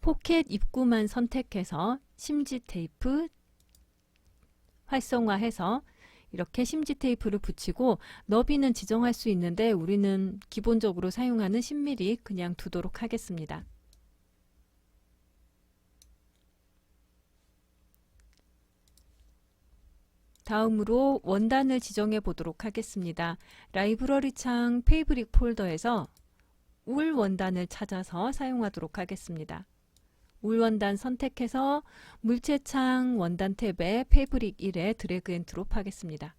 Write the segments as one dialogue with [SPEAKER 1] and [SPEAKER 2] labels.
[SPEAKER 1] 포켓 입구만 선택해서 심지 테이프 활성화해서 이렇게 심지 테이프를 붙이고 너비는 지정할 수 있는데 우리는 기본적으로 사용하는 10mm 그냥 두도록 하겠습니다. 다음으로 원단을 지정해 보도록 하겠습니다. 라이브러리 창 페이브릭 폴더에서 울 원단을 찾아서 사용하도록 하겠습니다. 울 원단 선택해서 물체창 원단 탭에 페이브릭 1에 드래그 앤 드롭 하겠습니다.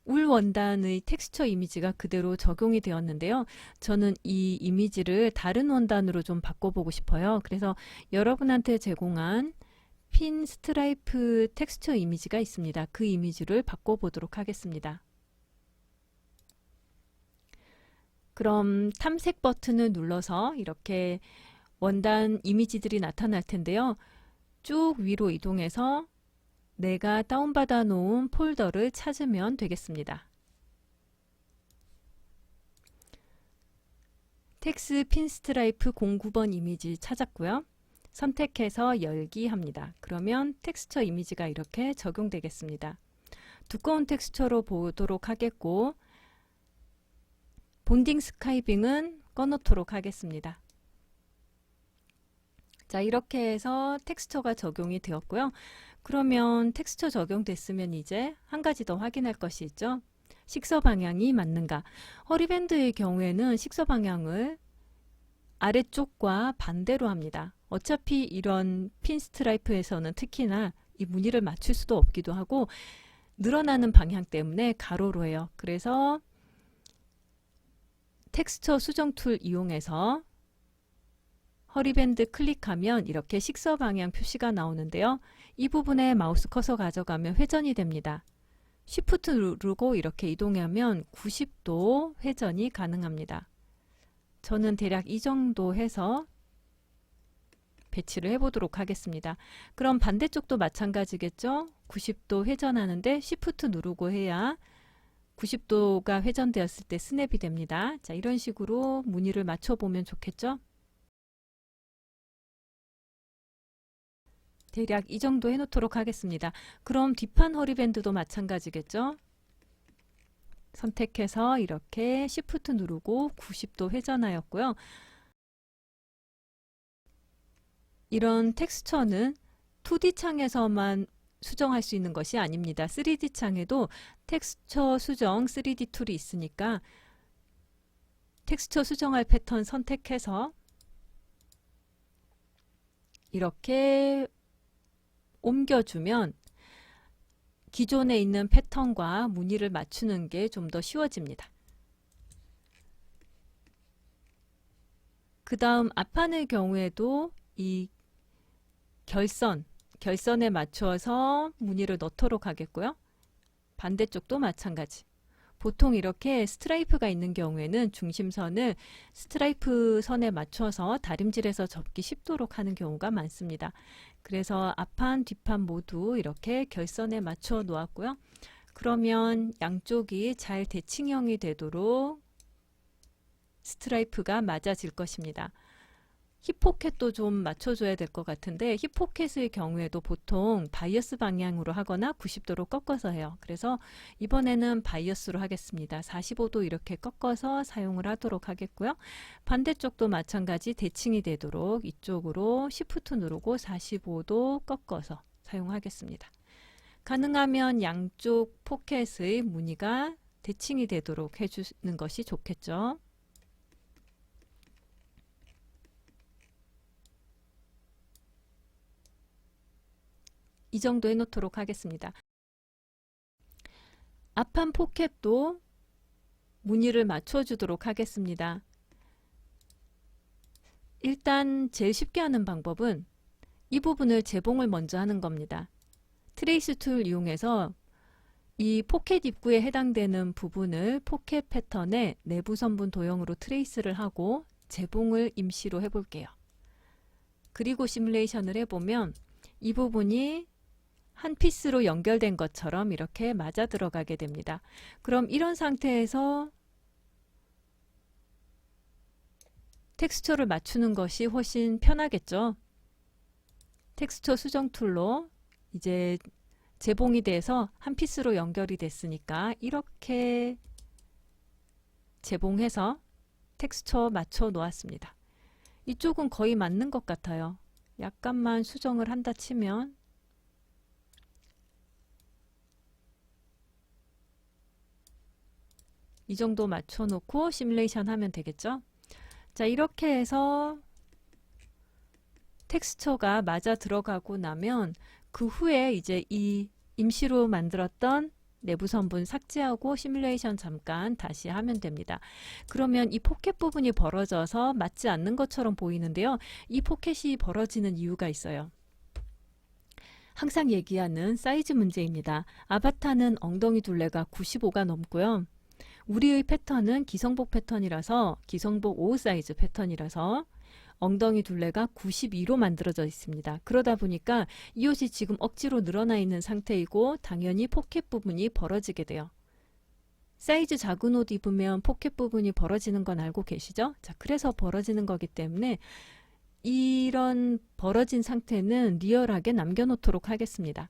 [SPEAKER 1] 울 원단의 텍스처 이미지가 그대로 적용이 되었는데요. 저는 이 이미지를 다른 원단으로 좀 바꿔보고 싶어요. 그래서 여러분한테 제공한 핀 스트라이프 텍스처 이미지가 있습니다. 그 이미지를 바꿔보도록 하겠습니다. 그럼 탐색 버튼을 눌러서 이렇게 원단 이미지들이 나타날 텐데요. 쭉 위로 이동해서 내가 다운받아 놓은 폴더를 찾으면 되겠습니다. 텍스 핀스트라이프 09번 이미지 찾았고요. 선택해서 열기 합니다. 그러면 텍스처 이미지가 이렇게 적용되겠습니다. 두꺼운 텍스처로 보도록 하겠고 본딩 스카이빙은 꺼놓도록 하겠습니다. 자, 이렇게 해서 텍스처가 적용이 되었고요. 그러면 텍스처 적용됐으면 이제 한 가지 더 확인할 것이 있죠. 식서 방향이 맞는가. 허리밴드의 경우에는 식서 방향을 아래쪽과 반대로 합니다. 어차피 이런 핀 스트라이프에서는 특히나 이 무늬를 맞출 수도 없기도 하고 늘어나는 방향 때문에 가로로 해요. 그래서 텍스처 수정 툴 이용해서 허리밴드 클릭하면 이렇게 식서 방향 표시가 나오는데요. 이 부분에 마우스 커서 가져가면 회전이 됩니다. Shift 누르고 이렇게 이동하면 90도 회전이 가능합니다. 저는 대략 이 정도 해서 배치를 해보도록 하겠습니다. 그럼 반대쪽도 마찬가지겠죠? 90도 회전하는데 Shift 누르고 해야 90도가 회전되었을 때 스냅이 됩니다. 자, 이런 식으로 무늬를 맞춰보면 좋겠죠? 대략 이 정도 해놓도록 하겠습니다. 그럼 뒷판 허리밴드도 마찬가지겠죠? 선택해서 이렇게 Shift 누르고 90도 회전하였고요. 이런 텍스처는 2D 창에서만 수정할 수 있는 것이 아닙니다. 3D 창에도 텍스처 수정 3D 툴이 있으니까 텍스처 수정할 패턴 선택해서 이렇게 옮겨주면 기존에 있는 패턴과 무늬를 맞추는 게 좀 더 쉬워집니다. 그 다음 앞판의 경우에도 이 결선에 맞춰서 무늬를 넣도록 하겠고요. 반대쪽도 마찬가지. 보통 이렇게 스트라이프가 있는 경우에는 중심선을 스트라이프 선에 맞춰서 다림질해서 접기 쉽도록 하는 경우가 많습니다. 그래서 앞판, 뒷판 모두 이렇게 결선에 맞춰 놓았고요. 그러면 양쪽이 잘 대칭형이 되도록 스트라이프가 맞아질 것입니다. 힙포켓도 좀 맞춰줘야 될 것 같은데 힙포켓의 경우에도 보통 바이어스 방향으로 하거나 90도로 꺾어서 해요. 그래서 이번에는 바이어스로 하겠습니다. 45도 이렇게 꺾어서 사용을 하도록 하겠고요. 반대쪽도 마찬가지 대칭이 되도록 이쪽으로 Shift 누르고 45도 꺾어서 사용하겠습니다. 가능하면 양쪽 포켓의 무늬가 대칭이 되도록 해주는 것이 좋겠죠. 이 정도 해놓도록 하겠습니다. 앞판 포켓도 무늬를 맞춰주도록 하겠습니다. 일단 제일 쉽게 하는 방법은 이 부분을 재봉을 먼저 하는 겁니다. 트레이스 툴 이용해서 이 포켓 입구에 해당되는 부분을 포켓 패턴의 내부 선분 도형으로 트레이스를 하고 재봉을 임시로 해볼게요. 그리고 시뮬레이션을 해보면 이 부분이 한 피스로 연결된 것처럼 이렇게 맞아 들어가게 됩니다. 그럼 이런 상태에서 텍스처를 맞추는 것이 훨씬 편하겠죠. 텍스처 수정 툴로 이제 재봉이 돼서 한 피스로 연결이 됐으니까 이렇게 재봉해서 텍스처 맞춰 놓았습니다. 이쪽은 거의 맞는 것 같아요. 약간만 수정을 한다 치면 이 정도 맞춰 놓고 시뮬레이션 하면 되겠죠. 자, 이렇게 해서 텍스처가 맞아 들어가고 나면 그 후에 이제 이 임시로 만들었던 내부 선분 삭제하고 시뮬레이션 잠깐 다시 하면 됩니다. 그러면 이 포켓 부분이 벌어져서 맞지 않는 것처럼 보이는데요. 이 포켓이 벌어지는 이유가 있어요. 항상 얘기하는 사이즈 문제입니다. 아바타는 엉덩이 둘레가 95가 넘고요. 우리의 패턴은 기성복 패턴이라서 기성복 5 사이즈 패턴이라서 엉덩이 둘레가 92로 만들어져 있습니다. 그러다 보니까 이 옷이 지금 억지로 늘어나 있는 상태이고 당연히 포켓 부분이 벌어지게 돼요. 사이즈 작은 옷 입으면 포켓 부분이 벌어지는 건 알고 계시죠? 자, 그래서 벌어지는 거기 때문에 이런 벌어진 상태는 리얼하게 남겨놓도록 하겠습니다.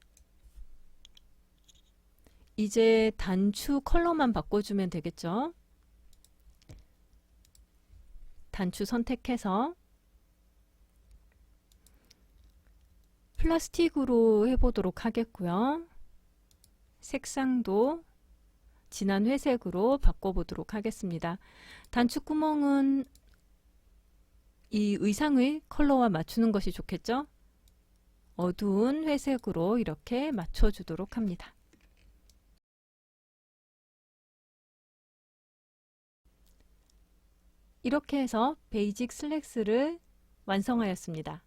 [SPEAKER 1] 이제 단추 컬러만 바꿔주면 되겠죠? 단추 선택해서 플라스틱으로 해보도록 하겠고요. 색상도 진한 회색으로 바꿔보도록 하겠습니다. 단추 구멍은 이 의상의 컬러와 맞추는 것이 좋겠죠? 어두운 회색으로 이렇게 맞춰주도록 합니다. 이렇게 해서 베이직 슬랙스를 완성하였습니다.